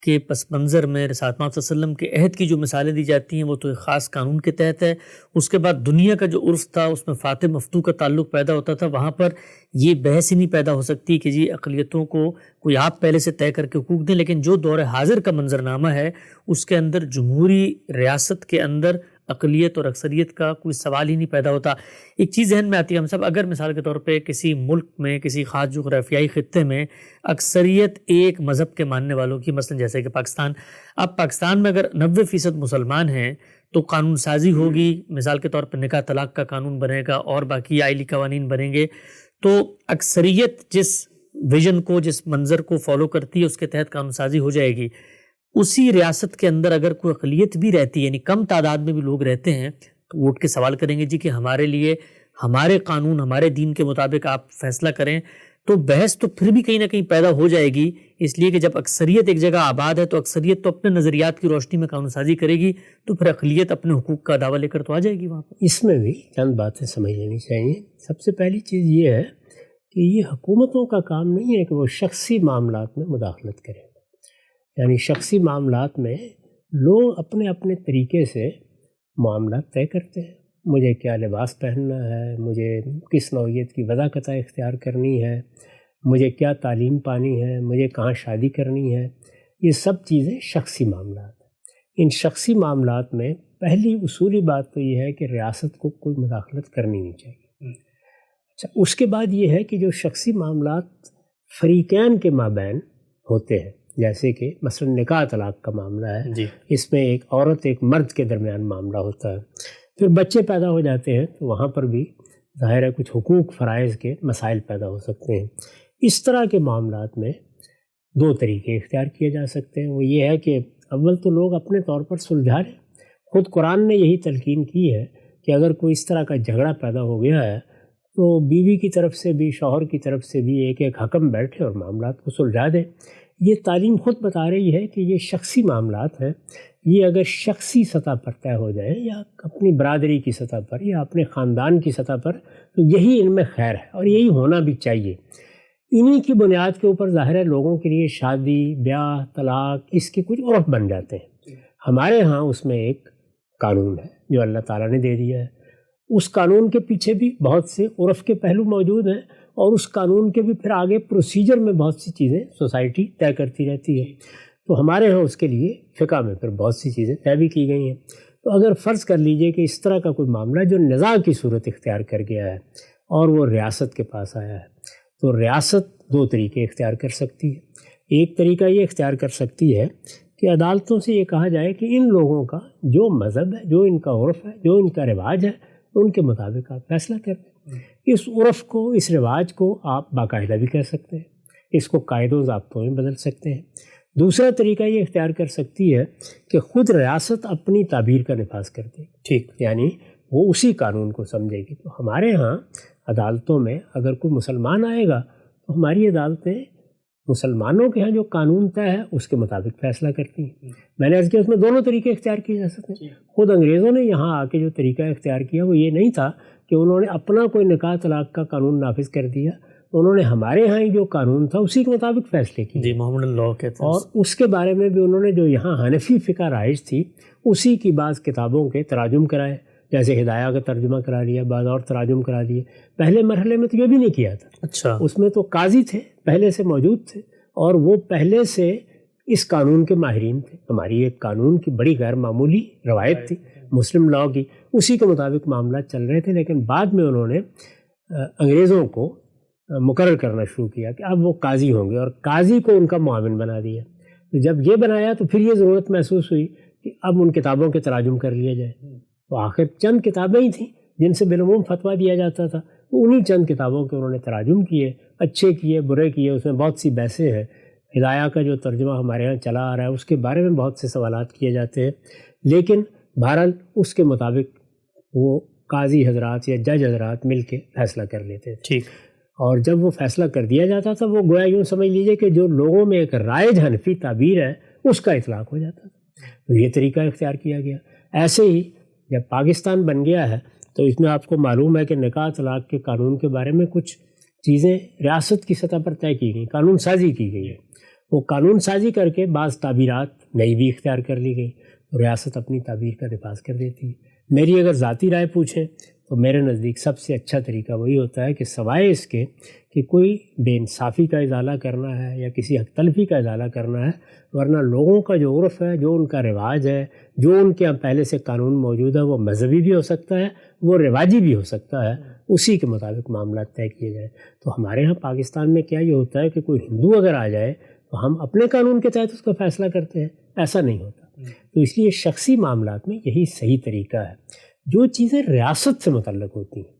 کے پس منظر میں رسالت صلی اللہ علیہ وسلم کے عہد کی جو مثالیں دی جاتی ہیں وہ تو ایک خاص قانون کے تحت ہے۔ اس کے بعد دنیا کا جو عرف تھا اس میں فاتح مفتوح کا تعلق پیدا ہوتا تھا، وہاں پر یہ بحث ہی نہیں پیدا ہو سکتی کہ جی اقلیتوں کو کوئی آپ پہلے سے طے کر کے حقوق دیں، لیکن جو دور حاضر کا منظرنامہ ہے اس کے اندر جمہوری ریاست کے اندر اقلیت اور اکثریت کا کوئی سوال ہی نہیں پیدا ہوتا۔ ایک چیز ذہن میں آتی ہے ہم سب، اگر مثال کے طور پہ کسی ملک میں کسی خاص جغرافیائی خطے میں اکثریت ایک مذہب کے ماننے والوں کی، مثلا جیسے کہ پاکستان، اب پاکستان میں اگر 90% مسلمان ہیں تو قانون سازی ہوگی، مثال کے طور پر نکاح طلاق کا قانون بنے گا اور باقی آئلی قوانین بنیں گے، تو اکثریت جس ویژن کو، جس منظر کو فالو کرتی ہے اس کے تحت قانون سازی ہو جائے گی۔ اسی ریاست کے اندر اگر کوئی اقلیت بھی رہتی ہے، یعنی کم تعداد میں بھی لوگ رہتے ہیں، تو ووٹ کے سوال کریں گے جی کہ ہمارے لیے ہمارے قانون، ہمارے دین کے مطابق آپ فیصلہ کریں، تو بحث تو پھر بھی کہیں نہ کہیں پیدا ہو جائے گی، اس لیے کہ جب اکثریت ایک جگہ آباد ہے تو اکثریت تو اپنے نظریات کی روشنی میں قانون سازی کرے گی، تو پھر اقلیت اپنے حقوق کا دعویٰ لے کر تو آ جائے گی وہاں پر۔ اس میں بھی چند باتیں سمجھ لینی چاہیے۔ سب سے پہلی چیز یہ ہے کہ یہ حکومتوں کا کام نہیں ہے کہ وہ شخصی معاملات میں مداخلت کریں، یعنی شخصی معاملات میں لوگ اپنے اپنے طریقے سے معاملات طے کرتے ہیں۔ مجھے کیا لباس پہننا ہے، مجھے کس نوعیت کی وضاحت اختیار کرنی ہے، مجھے کیا تعلیم پانی ہے، مجھے کہاں شادی کرنی ہے، یہ سب چیزیں شخصی معاملات ہیں۔ ان شخصی معاملات میں پہلی اصولی بات تو یہ ہے کہ ریاست کو کوئی مداخلت کرنی نہیں چاہیے۔ اچھا، اس کے بعد یہ ہے کہ جو شخصی معاملات فریقین کے مابین ہوتے ہیں، جیسے کہ مثلا نکاح طلاق کا معاملہ ہے جی، اس میں ایک عورت ایک مرد کے درمیان معاملہ ہوتا ہے، پھر بچے پیدا ہو جاتے ہیں تو وہاں پر بھی ظاہر ہے کچھ حقوق فرائض کے مسائل پیدا ہو سکتے ہیں۔ اس طرح کے معاملات میں دو طریقے اختیار کیے جا سکتے ہیں۔ وہ یہ ہے کہ اول تو لوگ اپنے طور پر سلجھا لیں۔ خود قرآن نے یہی تلقین کی ہے کہ اگر کوئی اس طرح کا جھگڑا پیدا ہو گیا ہے تو بیوی کی طرف سے بھی شوہر کی طرف سے بھی ایک ایک حکم بیٹھے اور معاملات کو سلجھا دے۔ یہ تعلیم خود بتا رہی ہے کہ یہ شخصی معاملات ہیں، یہ اگر شخصی سطح پر طے ہو جائیں یا اپنی برادری کی سطح پر یا اپنے خاندان کی سطح پر تو یہی ان میں خیر ہے اور یہی ہونا بھی چاہیے۔ انہی کی بنیاد کے اوپر ظاہر ہے لوگوں کے لیے شادی، بیاہ، طلاق اس کے کچھ عرف بن جاتے ہیں۔ ہمارے ہاں اس میں ایک قانون ہے جو اللہ تعالیٰ نے دے دیا ہے، اس قانون کے پیچھے بھی بہت سے عرف کے پہلو موجود ہیں اور اس قانون کے بھی پھر آگے پروسیجر میں بہت سی چیزیں سوسائٹی طے کرتی رہتی ہے۔ تو ہمارے ہاں اس کے لیے فقہ میں پھر بہت سی چیزیں طے بھی کی گئی ہیں۔ تو اگر فرض کر لیجئے کہ اس طرح کا کوئی معاملہ جو نزاع کی صورت اختیار کر گیا ہے اور وہ ریاست کے پاس آیا ہے، تو ریاست دو طریقے اختیار کر سکتی ہے۔ ایک طریقہ یہ اختیار کر سکتی ہے کہ عدالتوں سے یہ کہا جائے کہ ان لوگوں کا جو مذہب ہے، جو ان کا عرف ہے، جو ان کا رواج ہے، ان کے مطابق آپ فیصلہ کریں۔ اس عرف کو، اس رواج کو آپ باقاعدہ بھی کہہ سکتے ہیں، اس کو قاعدوں و ضابطوں میں بدل سکتے ہیں۔ دوسرا طریقہ یہ اختیار کر سکتی ہے کہ خود ریاست اپنی تعبیر کا نفاذ کر دے، ٹھیک، یعنی وہ اسی قانون کو سمجھے گی۔ تو ہمارے ہاں عدالتوں میں اگر کوئی مسلمان آئے گا تو ہماری عدالتیں مسلمانوں کے ہاں جو قانون طے ہے اس کے مطابق فیصلہ کرتی ہیں۔ میں نے عرض کیا اس میں دونوں طریقے اختیار کیے جا سکتے ہیں۔ خود انگریزوں نے یہاں آ کے جو طریقہ اختیار کیا وہ یہ نہیں تھا کہ انہوں نے اپنا کوئی نکاح طلاق کا قانون نافذ کر دیا، انہوں نے ہمارے ہاں ہی جو قانون تھا اسی کے مطابق فیصلے کیے۔ جی، محمد لاء کہتے ہیں۔ اور اس کے بارے میں بھی انہوں نے جو یہاں حنفی فقہ رائج تھی اسی کی بعض کتابوں کے تراجم کرائے، جیسے ہدایہ کا ترجمہ کرا لیا، بعض اور تراجم کرا لیے۔ پہلے مرحلے میں تو یہ بھی نہیں کیا تھا۔ اچھا، اس میں تو قاضی تھے، پہلے سے موجود تھے اور وہ پہلے سے اس قانون کے ماہرین تھے۔ ہماری ایک قانون کی بڑی غیر معمولی روایت تھی مسلم لاء کی، اسی کے مطابق معاملات چل رہے تھے، لیکن بعد میں انہوں نے انگریزوں کو مقرر کرنا شروع کیا کہ اب وہ قاضی ہوں گے اور قاضی کو ان کا معاون بنا دیا۔ تو جب یہ بنایا تو پھر یہ ضرورت محسوس ہوئی کہ اب ان کتابوں کے تراجم کر لیا جائے۔ تو آخر چند کتابیں ہی تھیں جن سے بالعموم فتویٰ دیا جاتا تھا، تو انہی چند کتابوں کے انہوں نے تراجم کیے، اچھے کیے، برے کیے۔ اس میں بہت سی بحثیں ہیں۔ ہدایہ کا جو ترجمہ ہمارے ہاں چلا آ رہا ہے اس کے بارے میں بہت سے سوالات کیے جاتے ہیں، لیکن بہرحال اس کے مطابق وہ قاضی حضرات یا جج حضرات مل کے فیصلہ کر لیتے تھے۔ ٹھیک۔ اور جب وہ فیصلہ کر دیا جاتا تھا وہ گویا یوں سمجھ لیجئے کہ جو لوگوں میں ایک رائج حنفی تعبیر ہے اس کا اطلاق ہو جاتا تھا۔ تو یہ طریقہ اختیار کیا گیا۔ ایسے ہی جب پاکستان بن گیا ہے تو اس میں آپ کو معلوم ہے کہ نکاح طلاق کے قانون کے بارے میں کچھ چیزیں ریاست کی سطح پر طے کی گئیں، قانون سازی کی گئی ہے۔ وہ قانون سازی کر کے بعض تعبیرات نئی بھی اختیار کر لی گئی، تو ریاست اپنی تعبیر کا نفاذ کر دیتی ہے۔ میری اگر ذاتی رائے پوچھیں تو میرے نزدیک سب سے اچھا طریقہ وہی ہوتا ہے کہ سوائے اس کے کہ کوئی بے انصافی کا ازالہ کرنا ہے یا کسی حق تلفی کا ازالہ کرنا ہے، ورنہ لوگوں کا جو عرف ہے، جو ان کا رواج ہے، جو ان کے یہاں پہلے سے قانون موجود ہے، وہ مذہبی بھی ہو سکتا ہے، وہ رواجی بھی ہو سکتا ہے، اسی کے مطابق معاملات طے کیے جائیں۔ تو ہمارے ہاں پاکستان میں کیا یہ ہوتا ہے کہ کوئی ہندو اگر آ جائے تو ہم اپنے قانون کے تحت اس کا فیصلہ کرتے ہیں، ایسا نہیں ہوتا۔ تو اس لیے شخصی معاملات میں یہی صحیح طریقہ ہے۔ جو چیزیں ریاست سے متعلق ہوتی ہیں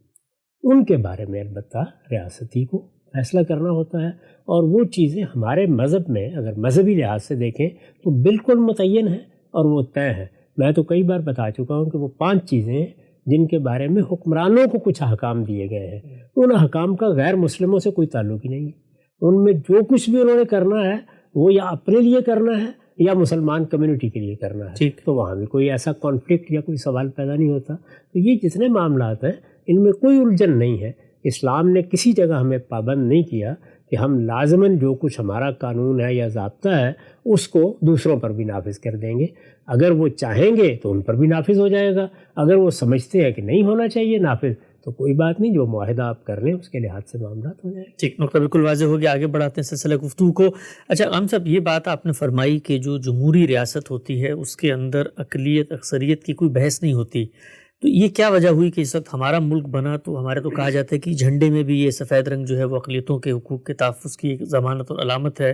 ان کے بارے میں البتہ ریاستی کو فیصلہ کرنا ہوتا ہے، اور وہ چیزیں ہمارے مذہب میں اگر مذہبی لحاظ سے دیکھیں تو بالکل متعین ہیں اور وہ طے ہیں۔ میں تو کئی بار بتا چکا ہوں کہ وہ 5 چیزیں ہیں جن کے بارے میں حکمرانوں کو کچھ احکام دیے گئے ہیں، ان احکام کا غیر مسلموں سے کوئی تعلق ہی نہیں ہے۔ ان میں جو کچھ بھی انہوں نے کرنا ہے وہ یا اپنے لیے کرنا ہے یا مسلمان کمیونٹی کے لیے کرنا ہے، تو وہاں بھی کوئی ایسا کانفلکٹ یا کوئی سوال پیدا نہیں ہوتا۔ تو یہ جتنے معاملات ہیں ان میں کوئی الجھن نہیں ہے۔ اسلام نے کسی جگہ ہمیں پابند نہیں کیا کہ ہم لازماً جو کچھ ہمارا قانون ہے یا ضابطہ ہے اس کو دوسروں پر بھی نافذ کر دیں گے۔ اگر وہ چاہیں گے تو ان پر بھی نافذ ہو جائے گا، اگر وہ سمجھتے ہیں کہ نہیں ہونا چاہیے نافذ تو کوئی بات نہیں، جو معاہدہ آپ کر لیں اس کے لحاظ سے معاملات ہو جائیں گے۔ ٹھیک، نقطہ بالکل واضح ہو گیا۔ آگے بڑھاتے ہیں سلسلہ گفتگو کو۔ اچھا عام صاحب، یہ بات آپ نے فرمائی کہ جو جمہوری ریاست ہوتی ہے اس کے اندر اقلیت اکثریت کی کوئی بحث نہیں ہوتی، تو یہ کیا وجہ ہوئی کہ اس وقت ہمارا ملک بنا تو ہمارے تو کہا جاتا ہے کہ جھنڈے میں بھی یہ سفید رنگ جو ہے وہ اقلیتوں کے حقوق کے تحفظ کی ایک ضمانت اور علامت ہے،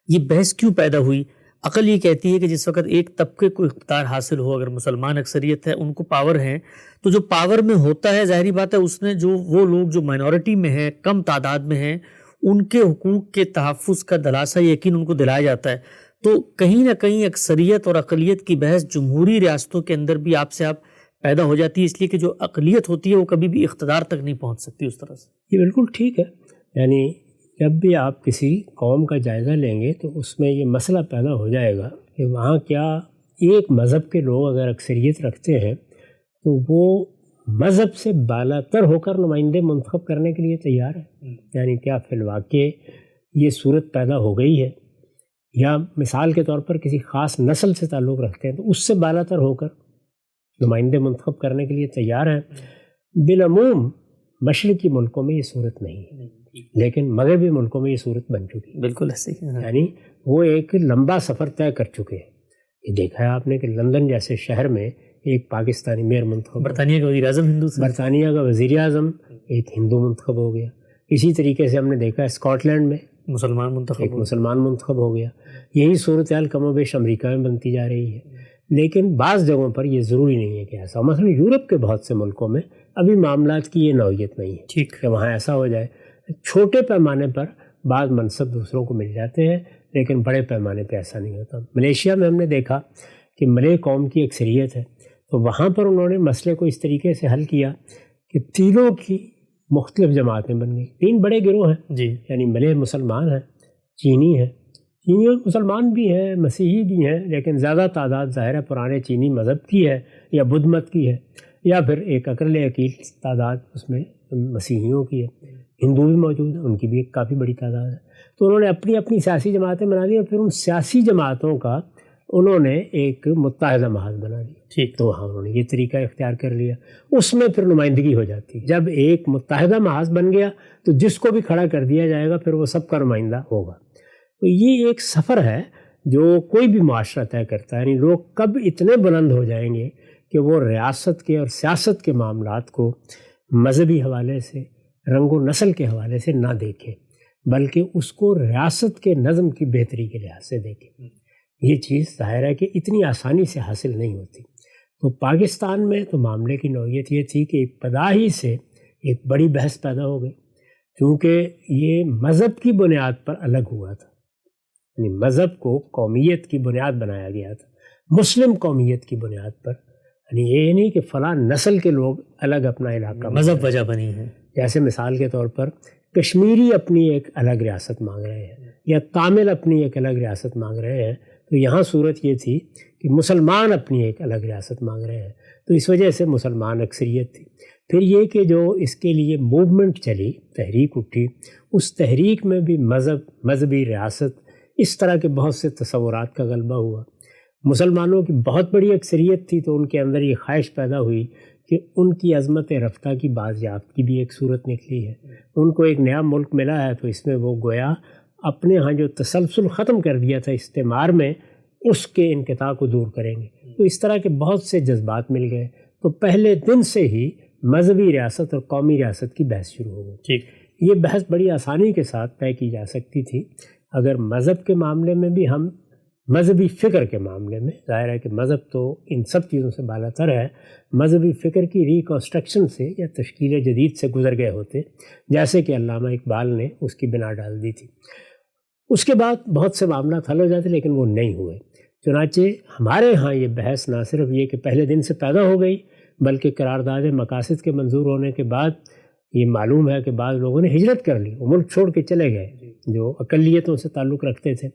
یہ بحث کیوں پیدا ہوئی؟ عقل یہ کہتی ہے کہ جس وقت ایک طبقے کو اقتدار حاصل ہو، اگر مسلمان اکثریت ہے ان کو پاور ہے، تو جو پاور میں ہوتا ہے ظاہری بات ہے اس نے جو وہ لوگ جو مائنورٹی میں ہیں، کم تعداد میں ہیں، ان کے حقوق کے تحفظ کا دلاسا یقین ان کو دلایا جاتا ہے۔ تو کہیں نہ کہیں اکثریت اور اقلیت کی بحث جمہوری ریاستوں کے اندر بھی آپ سے آپ پیدا ہو جاتی ہے، اس لیے کہ جو اقلیت ہوتی ہے وہ کبھی بھی اقتدار تک نہیں پہنچ سکتی اس طرح سے۔ یہ بالکل ٹھیک ہے، یعنی جب بھی آپ کسی قوم کا جائزہ لیں گے تو اس میں یہ مسئلہ پیدا ہو جائے گا کہ وہاں کیا ایک مذہب کے لوگ اگر اکثریت رکھتے ہیں تو وہ مذہب سے بالا تر ہو کر نمائندے منتخب کرنے کے لیے تیار ہے، یعنی کیا فی الواقع یہ صورت پیدا ہو گئی ہے، یا مثال کے طور پر کسی خاص نسل سے تعلق رکھتے ہیں تو اس سے بالا تر ہو کر نمائندے منتخب کرنے کے لیے تیار ہیں۔ بالعموم مشرقی ملکوں میں یہ صورت نہیں ہے، لیکن مغربی ملکوں میں یہ صورت بن چکی ہے، بالکل ایسے ہی، یعنی وہ ایک لمبا سفر طے کر چکے ہیں۔ یہ دیکھا ہے آپ نے کہ لندن جیسے شہر میں ایک پاکستانی میئر منتخب، برطانیہ کا وزیر اعظم ہندو سے، برطانیہ کا وزیر اعظم ایک ہندو منتخب ہو گیا۔ اسی طریقے سے ہم نے دیکھا ہے اسکاٹ لینڈ میں مسلمان منتخب ایک مسلمان منتخب ہو گیا۔ یہی صورتحال کم و بیش امریکہ میں بنتی جا رہی ہے، لیکن بعض جگہوں پر یہ ضروری نہیں ہے کہ ایسا، مثلا یورپ کے بہت سے ملکوں میں ابھی معاملات کی یہ نوعیت نہیں ہے ٹھیک کہ وہاں ایسا ہو جائے۔ چھوٹے پیمانے پر بعض منصب دوسروں کو مل جاتے ہیں، لیکن بڑے پیمانے پہ ایسا نہیں ہوتا۔ ملیشیا میں ہم نے دیکھا کہ ملے قوم کی اکثریت ہے، تو وہاں پر انہوں نے مسئلے کو اس طریقے سے حل کیا کہ تینوں کی مختلف جماعتیں بن گئی، 3 بڑے گروہ ہیں جی، یعنی ملے مسلمان ہیں، چینی ہیں، چینی اور مسلمان بھی ہیں، مسیحی بھی ہیں، لیکن زیادہ تعداد ظاہر ہے پرانے چینی مذہب کی ہے یا بدھ مت کی ہے، یا پھر ایک اقل یقین تعداد اس میں مسیحیوں کی ہے۔ ہندو بھی موجود ہیں، ان کی بھی ایک کافی بڑی تعداد ہے۔ تو انہوں نے اپنی اپنی سیاسی جماعتیں بنا لی اور پھر ان سیاسی جماعتوں کا انہوں نے ایک متحدہ محاذ بنا لیا۔ ٹھیک، تو وہاں انہوں نے یہ طریقہ اختیار کر لیا، اس میں پھر نمائندگی ہو جاتی ہے۔ جب ایک متحدہ محاذ بن گیا تو جس کو بھی کھڑا کر دیا جائے گا پھر وہ سب کا نمائندہ ہوگا۔ تو یہ ایک سفر ہے جو کوئی بھی معاشرہ طے کرتا ہے، یعنی لوگ کب اتنے بلند ہو جائیں گے کہ وہ ریاست کے اور سیاست کے معاملات کو مذہبی حوالے سے، رنگ و نسل کے حوالے سے نہ دیکھیں، بلکہ اس کو ریاست کے نظم کی بہتری کے لحاظ سے دیکھیں۔ یہ چیز ظاہر ہے کہ اتنی آسانی سے حاصل نہیں ہوتی۔ تو پاکستان میں تو معاملے کی نوعیت یہ تھی کہ ابتدا ہی سے ایک بڑی بحث پیدا ہو گئی، کیونکہ یہ مذہب کی بنیاد پر الگ ہوا تھا، یعنی مذہب کو قومیت کی بنیاد بنایا گیا تھا، مسلم قومیت کی بنیاد پر، یعنی یہ نہیں کہ فلاں نسل کے لوگ الگ اپنا علاقہ مذہب وجہ بنی ہے۔ جیسے مثال کے طور پر کشمیری اپنی ایک الگ ریاست مانگ رہے ہیں یا تامل اپنی ایک الگ ریاست مانگ رہے ہیں، تو یہاں صورت یہ تھی کہ مسلمان اپنی ایک الگ ریاست مانگ رہے ہیں، تو اس وجہ سے مسلمان اکثریت تھی۔ پھر یہ کہ جو اس کے لیے موومنٹ چلی، تحریک اٹھی، اس تحریک میں بھی مذہبی ریاست، اس طرح کے بہت سے تصورات کا غلبہ ہوا۔ مسلمانوں کی بہت بڑی اکثریت تھی، تو ان کے اندر یہ خواہش پیدا ہوئی کہ ان کی عظمت رفتہ کی بازیافت کی بھی ایک صورت نکلی ہے۔ ان کو ایک نیا ملک ملا ہے، تو اس میں وہ گویا اپنے ہاں جو تسلسل ختم کر دیا تھا استعمار میں، اس کے انقطاع کو دور کریں گے۔ تو اس طرح کے بہت سے جذبات مل گئے، تو پہلے دن سے ہی مذہبی ریاست اور قومی ریاست کی بحث شروع ہو گئی۔ ٹھیک، یہ بحث بڑی آسانی کے ساتھ طے کی جا سکتی تھی اگر مذہب کے معاملے میں بھی ہم مذہبی فکر کے معاملے میں، ظاہر ہے کہ مذہب تو ان سب چیزوں سے بالا تر ہے، مذہبی فکر کی ریکنسٹرکشن سے یا تشکیل جدید سے گزر گئے ہوتے، جیسے کہ علامہ اقبال نے اس کی بنا ڈال دی تھی۔ اس کے بعد بہت سے معاملات حل ہو جاتے، لیکن وہ نہیں ہوئے۔ چنانچہ ہمارے ہاں یہ بحث نہ صرف یہ کہ پہلے دن سے پیدا ہو گئی، بلکہ قرارداد مقاصد کے منظور ہونے کے بعد یہ معلوم ہے کہ بعض لوگوں نے ہجرت کر لی، وہ ملک چھوڑ کے چلے گئے جو اقلیتوں سے تعلق رکھتے تھے،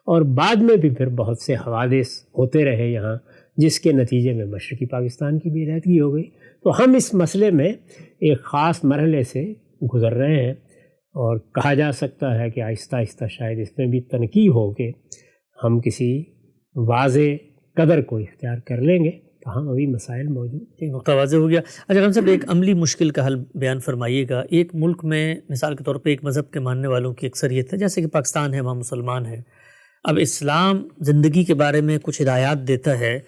اور بعد میں بھی پھر بہت سے حوادث ہوتے رہے یہاں، جس کے نتیجے میں مشرقی پاکستان کی بھی علیحدگی ہو گئی۔ تو ہم اس مسئلے میں ایک خاص مرحلے سے گزر رہے ہیں، اور کہا جا سکتا ہے کہ آہستہ آہستہ شاید اس میں بھی تنقیح ہو کے ہم کسی واضح قدر کو اختیار کر لیں گے، تاہم ابھی مسائل موجود۔ ایک نقطہ واضح ہو گیا۔ اچھا ہم صاحب، ایک عملی مشکل کا حل بیان فرمائیے گا۔ ایک ملک میں مثال کے طور پہ ایک مذہب کے ماننے والوں کی اکثریت ہے، جیسے کہ پاکستان ہے، وہاں مسلمان ہیں۔ اب اسلام زندگی کے بارے میں کچھ ہدایات دیتا ہے،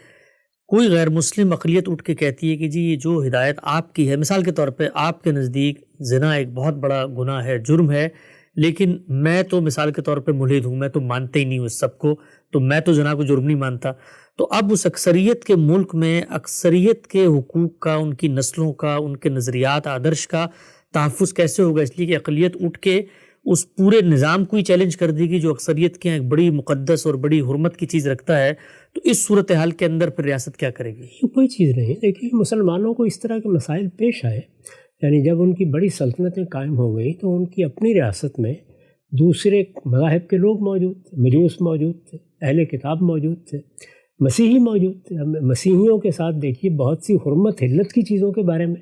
کوئی غیر مسلم اقلیت اٹھ کے کہتی ہے کہ جی یہ جو ہدایت آپ کی ہے، مثال کے طور پہ آپ کے نزدیک زنا ایک بہت بڑا گناہ ہے، جرم ہے، لیکن میں تو مثال کے طور پہ ملحد ہوں، میں تو مانتے ہی نہیں ہوں اس سب کو، تو میں تو زنا کو جرم نہیں مانتا۔ تو اب اس اکثریت کے ملک میں اکثریت کے حقوق کا، ان کی نسلوں کا، ان کے نظریات آدرش کا تحفظ کیسے ہوگا؟ اس لیے کہ اقلیت اٹھ کے اس پورے نظام کو ہی چیلنج کر دے گی جو اکثریت کے ایک بڑی مقدس اور بڑی حرمت کی چیز رکھتا ہے، تو اس صورتحال کے اندر پھر ریاست کیا کرے گی؟ یہ کوئی چیز نہیں۔ دیکھیے، مسلمانوں کو اس طرح کے مسائل پیش آئے، یعنی جب ان کی بڑی سلطنتیں قائم ہو گئی تو ان کی اپنی ریاست میں دوسرے مذاہب کے لوگ موجود تھے، مجوس موجود تھے، اہل کتاب موجود تھے، مسیحی موجود تھے۔ مسیحیوں کے ساتھ دیکھیے بہت سی حرمت حلت کی چیزوں کے بارے میں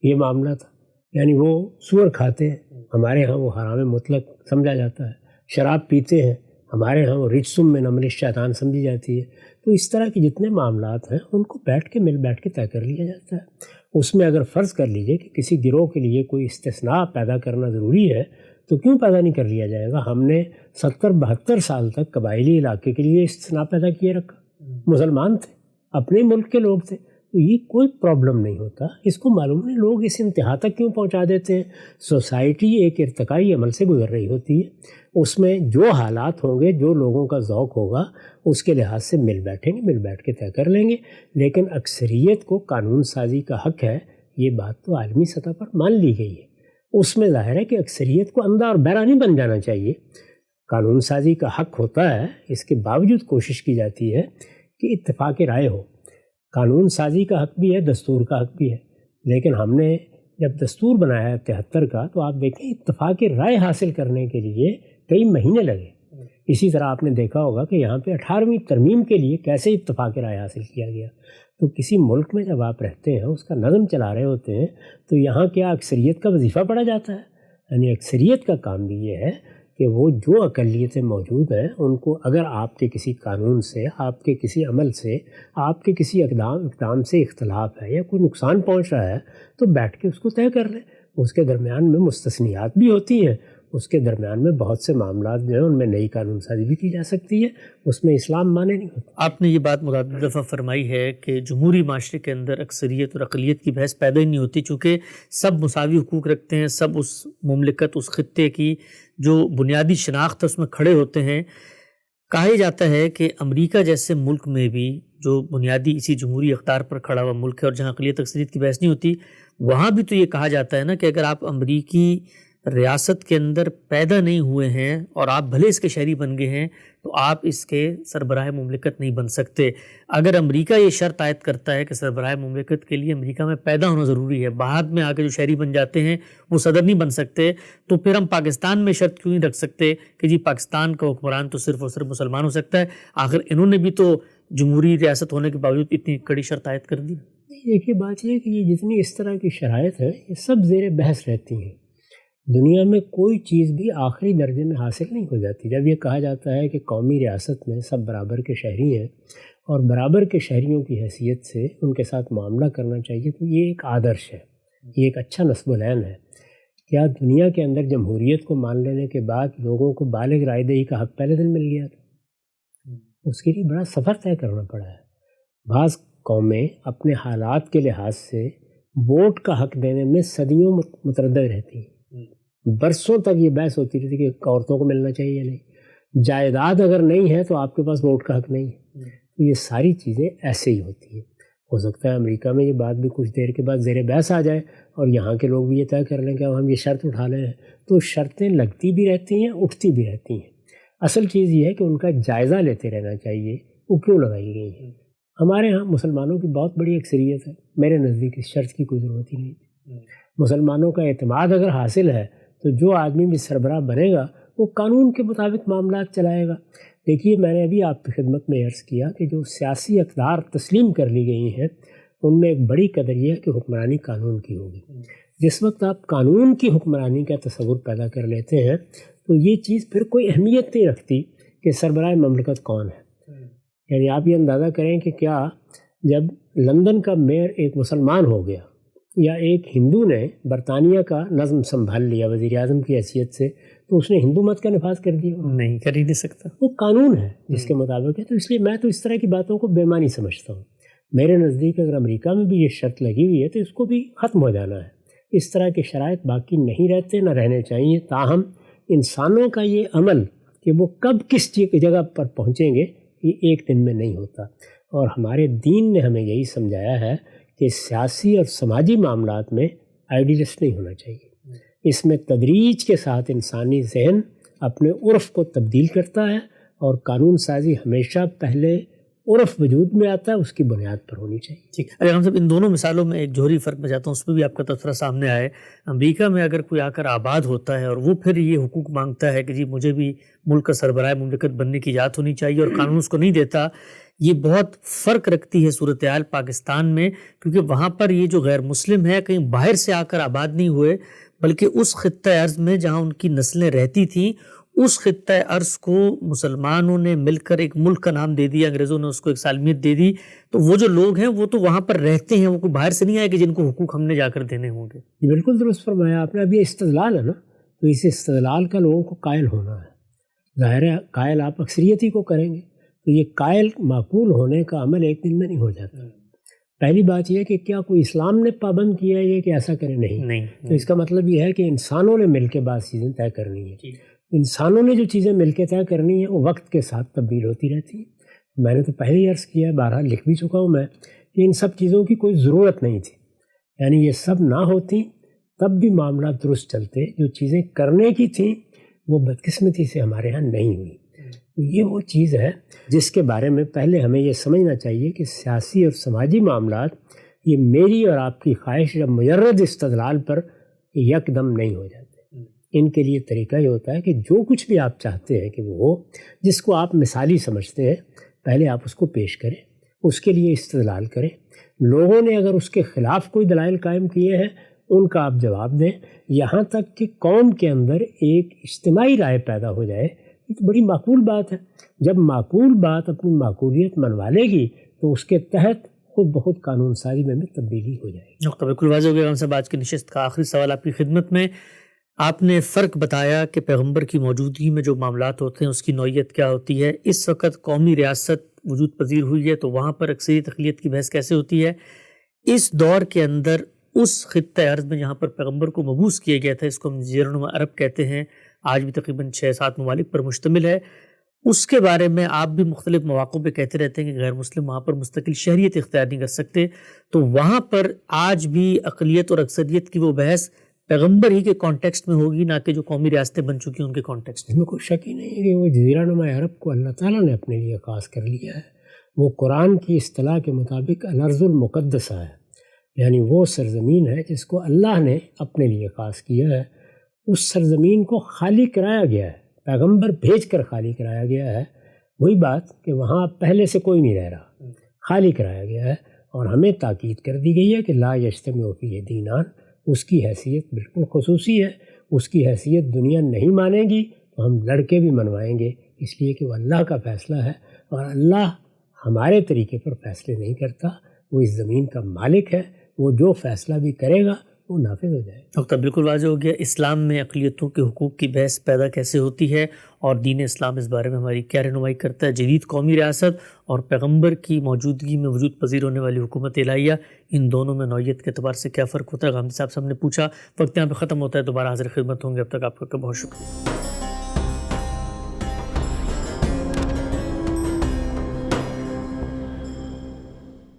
یہ معاملہ تھا، یعنی وہ سور کھاتے ہیں، ہمارے ہاں وہ حرام مطلق سمجھا جاتا ہے، شراب پیتے ہیں، ہمارے ہاں وہ رجسم من عمل الشیطان سمجھی جاتی ہے۔ تو اس طرح کے جتنے معاملات ہیں ان کو مل بیٹھ کے طے کر لیا جاتا ہے۔ اس میں اگر فرض کر لیجئے کہ کسی گروہ کے لیے کوئی استثناء پیدا کرنا ضروری ہے تو کیوں پیدا نہیں کر لیا جائے گا؟ ہم نے 70-72 سال تک قبائلی علاقے کے لیے استثناء پیدا کیے رکھا، مسلمان تھے، اپنے ملک کے لوگ تھے، تو یہ کوئی پرابلم نہیں ہوتا۔ اس کو معلوم نہیں لوگ اس انتہا تک کیوں پہنچا دیتے ہیں۔ سوسائٹی ایک ارتقائی عمل سے گزر رہی ہوتی ہے، اس میں جو حالات ہوں گے، جو لوگوں کا ذوق ہوگا، اس کے لحاظ سے مل بیٹھیں گے، مل بیٹھ کے طے کر لیں گے۔ لیکن اکثریت کو قانون سازی کا حق ہے، یہ بات تو عالمی سطح پر مان لی گئی ہے۔ اس میں ظاہر ہے کہ اکثریت کو اندھا اور بہرا نہیں بن جانا چاہیے۔ قانون سازی کا حق ہوتا ہے، اس کے باوجود کوشش کی جاتی ہے کہ اتفاق رائے ہو۔ قانون سازی کا حق بھی ہے، دستور کا حق بھی ہے، لیکن ہم نے جب دستور بنایا ہے 73 کا، تو آپ دیکھیں اتفاق رائے حاصل کرنے کے لیے کئی مہینے لگے۔ اسی طرح آپ نے دیکھا ہوگا کہ یہاں پہ 18ویں ترمیم کے لیے کیسے اتفاق رائے حاصل کیا گیا۔ تو کسی ملک میں جب آپ رہتے ہیں، اس کا نظم چلا رہے ہوتے ہیں، تو یہاں کیا اکثریت کا وظیفہ پڑا جاتا ہے؟ یعنی اکثریت کا کام بھی یہ ہے کہ وہ جو اقلیتیں موجود ہیں ان کو اگر آپ کے کسی قانون سے، آپ کے کسی عمل سے، آپ کے کسی اقدام سے اختلاف ہے یا کوئی نقصان پہنچ رہا ہے تو بیٹھ کے اس کو طے کر لیں۔ اس کے درمیان میں مستثنیات بھی ہوتی ہیں، اس کے درمیان میں بہت سے معاملات جو ہیں ان میں نئی قانون سازی بھی کی جا سکتی ہے، اس میں اسلام مانے نہیں ہوتا۔ آپ نے یہ بات متعدد دفعہ فرمائی ہے کہ جمہوری معاشرے کے اندر اکثریت اور اقلیت کی بحث پیدا ہی نہیں ہوتی، چونکہ سب مساوی حقوق رکھتے ہیں، سب اس مملکت، اس خطے کی جو بنیادی شناخت ہے اس میں کھڑے ہوتے ہیں۔ کہا جاتا ہے کہ امریکہ جیسے ملک میں بھی جو بنیادی اسی جمہوری اقدار پر کھڑا ہوا ملک ہے اور جہاں اقلیت اکثریت کی بحث نہیں ہوتی، وہاں بھی تو یہ کہا جاتا ہے نا کہ اگر آپ امریکی ریاست کے اندر پیدا نہیں ہوئے ہیں اور آپ بھلے اس کے شہری بن گئے ہیں تو آپ اس کے سربراہ مملکت نہیں بن سکتے۔ اگر امریکہ یہ شرط عائد کرتا ہے کہ سربراہ مملکت کے لیے امریکہ میں پیدا ہونا ضروری ہے، بعد میں آگے جو شہری بن جاتے ہیں وہ صدر نہیں بن سکتے، تو پھر ہم پاکستان میں شرط کیوں نہیں رکھ سکتے کہ جی پاکستان کا حکمران تو صرف اور صرف مسلمان ہو سکتا ہے؟ آخر انہوں نے بھی تو جمہوری ریاست ہونے کے باوجود اتنی کڑی شرط عائد کر دی۔ دیکھیے بات یہ ہے کہ یہ جتنی اس طرح کی شرائط ہیں یہ سب زیر بحث رہتی ہیں۔ دنیا میں کوئی چیز بھی آخری درجے میں حاصل نہیں ہو جاتی۔ جب یہ کہا جاتا ہے کہ قومی ریاست میں سب برابر کے شہری ہیں اور برابر کے شہریوں کی حیثیت سے ان کے ساتھ معاملہ کرنا چاہیے، تو یہ ایک آدرش ہے، یہ ایک اچھا نصب العین ہے۔ کیا دنیا کے اندر جمہوریت کو مان لینے کے بعد لوگوں کو بالغ رائے دہی کا حق پہلے دن مل گیا تھا؟ اس کے لیے بڑا سفر طے کرنا پڑا ہے۔ بعض قومیں اپنے حالات کے لحاظ سے ووٹ کا حق دینے میں صدیوں متردد رہتی ہیں، برسوں تک یہ بحث ہوتی رہتی کہ عورتوں کو ملنا چاہیے یا نہیں، جائیداد اگر نہیں ہے تو آپ کے پاس ووٹ کا حق نہیں ہے۔ تو یہ ساری چیزیں ایسے ہی ہوتی ہیں۔ ہو سکتا ہے امریکہ میں یہ بات بھی کچھ دیر کے بعد زیر بحث آ جائے اور یہاں کے لوگ بھی یہ طے کر لیں کہ اب ہم یہ شرط اٹھا لے ہیں، تو شرطیں لگتی بھی رہتی ہیں، اٹھتی بھی رہتی ہیں۔ اصل چیز یہ ہے کہ ان کا جائزہ لیتے رہنا چاہیے وہ کیوں لگائی گئی ہیں۔ ہمارے ہاں مسلمانوں کی بہت بڑی اکثریت ہے، میرے نزدیک اس شرط کی کوئی ضرورت ہی نہیں۔ مسلمانوں کا اعتماد اگر حاصل ہے تو جو آدمی بھی سربراہ بنے گا وہ قانون کے مطابق معاملات چلائے گا۔ دیکھیے، میں نے ابھی آپ کی خدمت میں عرض کیا کہ جو سیاسی اقدار تسلیم کر لی گئی ہیں ان میں ایک بڑی قدر یہ ہے کہ حکمرانی قانون کی ہوگی۔ جس وقت آپ قانون کی حکمرانی کا تصور پیدا کر لیتے ہیں تو یہ چیز پھر کوئی اہمیت نہیں رکھتی کہ سربراہ مملکت کون ہے۔ یعنی آپ یہ اندازہ کریں کہ کیا جب لندن کا میئر ایک مسلمان ہو گیا یا ایک ہندو نے برطانیہ کا نظم سنبھال لیا وزیر اعظم کی حیثیت سے، تو اس نے ہندو مت کا نفاذ کر دیا؟ نہیں، کر ہی نہیں سکتا۔ وہ قانون ہے جس کے مطابق ہے۔ تو اس لیے میں تو اس طرح کی باتوں کو بے معنی سمجھتا ہوں۔ میرے نزدیک اگر امریکہ میں بھی یہ شرط لگی ہوئی ہے تو اس کو بھی ختم ہو جانا ہے۔ اس طرح کے شرائط باقی نہیں رہتے، نہ رہنے چاہیے۔ تاہم انسانوں کا یہ عمل کہ وہ کب کس جگہ پر پہنچیں گے یہ ایک دن میں نہیں ہوتا، اور ہمارے دین نے ہمیں یہی سمجھایا ہے کہ سیاسی اور سماجی معاملات میں آئیڈیلسٹ نہیں ہونا چاہیے۔ اس میں تدریج کے ساتھ انسانی ذہن اپنے عرف کو تبدیل کرتا ہے، اور قانون سازی ہمیشہ پہلے عرف وجود میں آتا ہے، اس کی بنیاد پر ہونی چاہیے۔ ٹھیک، اگر ہم سب ان دونوں مثالوں میں ایک جوہری فرق میں جاتا ہوں، اس میں بھی آپ کا تبصرہ سامنے آئے۔ امریکہ میں اگر کوئی آ کر آباد ہوتا ہے اور وہ پھر یہ حقوق مانگتا ہے کہ جی مجھے بھی ملک کا سربراہ مملکت بننے کی اجازت ہونی چاہیے اور قانون اس کو نہیں دیتا، یہ بہت فرق رکھتی ہے صورتحال پاکستان میں، کیونکہ وہاں پر یہ جو غیر مسلم ہے کہیں باہر سے آ کر آباد نہیں ہوئے، بلکہ اس خطہ ارض میں جہاں ان کی نسلیں رہتی تھیں اس خطہ ارض کو مسلمانوں نے مل کر ایک ملک کا نام دے دیا، انگریزوں نے اس کو ایک سالمیت دے دی، تو وہ جو لوگ ہیں وہ تو وہاں پر رہتے ہیں، وہ کوئی باہر سے نہیں آئے کہ جن کو حقوق ہم نے جا کر دینے ہوں گے۔ یہ بالکل درست فرمایا آپ نے۔ اب یہ استدلال ہے نا، تو اس استدلال کا لوگوں کو قائل ہونا ہے۔ ظاہر ہے قائل آپ اکثریتی کو کریں گے، تو یہ قائل معقول ہونے کا عمل ایک دن میں نہیں ہو جاتا۔ پہلی بات یہ ہے کہ کیا کوئی اسلام نے پابند کیا ہے یہ کہ ایسا کرے؟ نہیں۔ تو اس کا مطلب یہ ہے کہ انسانوں نے مل کے بعض چیزیں طے کرنی ہے۔ انسانوں نے جو چیزیں مل کے طے کرنی ہیں وہ وقت کے ساتھ تبدیل ہوتی رہتی ہیں۔ میں نے تو پہلے ہی عرض کیا ہے، بہرحال لکھ بھی چکا ہوں میں، کہ ان سب چیزوں کی کوئی ضرورت نہیں تھی۔ یعنی یہ سب نہ ہوتی تب بھی معاملات درست چلتے۔ جو چیزیں کرنے کی تھیں وہ بدقسمتی سے ہمارے ہاں نہیں ہوئی۔ تو یہ وہ چیز ہے جس کے بارے میں پہلے ہمیں یہ سمجھنا چاہیے کہ سیاسی اور سماجی معاملات یہ میری اور آپ کی خواہش یا مجرد استدلال پر یکدم نہیں ہو جاتے۔ ان کے لیے طریقہ یہ ہوتا ہے کہ جو کچھ بھی آپ چاہتے ہیں کہ وہ ہو، جس کو آپ مثالی سمجھتے ہیں، پہلے آپ اس کو پیش کریں، اس کے لیے استدلال کریں۔ لوگوں نے اگر اس کے خلاف کوئی دلائل قائم کیے ہیں ان کا آپ جواب دیں، یہاں تک کہ قوم کے اندر ایک اجتماعی رائے پیدا ہو جائے۔ یہ تو بڑی معقول بات ہے۔ جب معقول بات اپنی معقولیت منوا لے گی تو اس کے تحت خود بخود قانون سازی میں تبدیلی ہو جائے گی۔ نقطہ بالکل واضح ہو گیا۔ ہم سے آج کی نشست کا آخری سوال آپ کی خدمت میں، آپ نے فرق بتایا کہ پیغمبر کی موجودگی میں جو معاملات ہوتے ہیں اس کی نوعیت کیا ہوتی ہے۔ اس وقت قومی ریاست وجود پذیر ہوئی ہے تو وہاں پر اکثریت اقلیت کی بحث کیسے ہوتی ہے۔ اس دور کے اندر اس خطہ ارض میں جہاں پر پیغمبر کو مبعوث کیا گیا تھا، اس کو ہم جزیرہ نما عرب کہتے ہیں، آج بھی تقریباً 6-7 ممالک پر مشتمل ہے، اس کے بارے میں آپ بھی مختلف مواقع پہ کہتے رہتے ہیں کہ غیر مسلم وہاں پر مستقل شہریت اختیار نہیں کر سکتے، تو وہاں پر آج بھی اقلیت اور اکثریت کی وہ بحث پیغمبر ہی کے کانٹیکسٹ میں ہوگی، نہ کہ جو قومی ریاستیں بن چکی ہیں ان کے کانٹیکسٹ میں۔ اس میں کوئی شک ہی نہیں ہے کہ وہ جزیرہ نما عرب کو اللہ تعالیٰ نے اپنے لیے خاص کر لیا ہے۔ وہ قرآن کی اصطلاح کے مطابق الارض المقدسہ ہے، یعنی وہ سرزمین ہے جس کو اللہ نے اپنے لیے خاص کیا ہے۔ اس سرزمین کو خالی کرایا گیا ہے، پیغمبر بھیج کر خالی کرایا گیا ہے۔ وہی بات کہ وہاں پہلے سے کوئی نہیں رہ رہا، خالی کرایا گیا ہے، اور ہمیں تاکید کر دی گئی ہے کہ لا یجتمع فیہ دینان، اس کی حیثیت بالکل خصوصی ہے۔ اس کی حیثیت دنیا نہیں مانے گی تو ہم لڑ کے بھی منوائیں گے، اس لیے کہ وہ اللہ کا فیصلہ ہے، اور اللہ ہمارے طریقے پر فیصلے نہیں کرتا، وہ اس زمین کا مالک ہے، وہ جو فیصلہ بھی کرے گا وہ نافذ ہو جائے گا۔ ڈاکٹر بالکل واضح ہو گیا اسلام میں اقلیتوں کے حقوق کی بحث پیدا کیسے ہوتی ہے، اور دین اسلام اس بارے میں ہماری کیا رہنمائی کرتا ہے۔ جدید قومی ریاست اور پیغمبر کی موجودگی میں وجود پذیر ہونے والی حکومت الہیہ، ان دونوں میں نوعیت کے اعتبار سے کیا فرق ہوتا ہے، غامدی صاحب سے ہم نے پوچھا۔ وقت یہاں پہ ختم ہوتا ہے، دوبارہ حاضر خدمت ہوں گے، اب تک آپ کا بہت شکریہ۔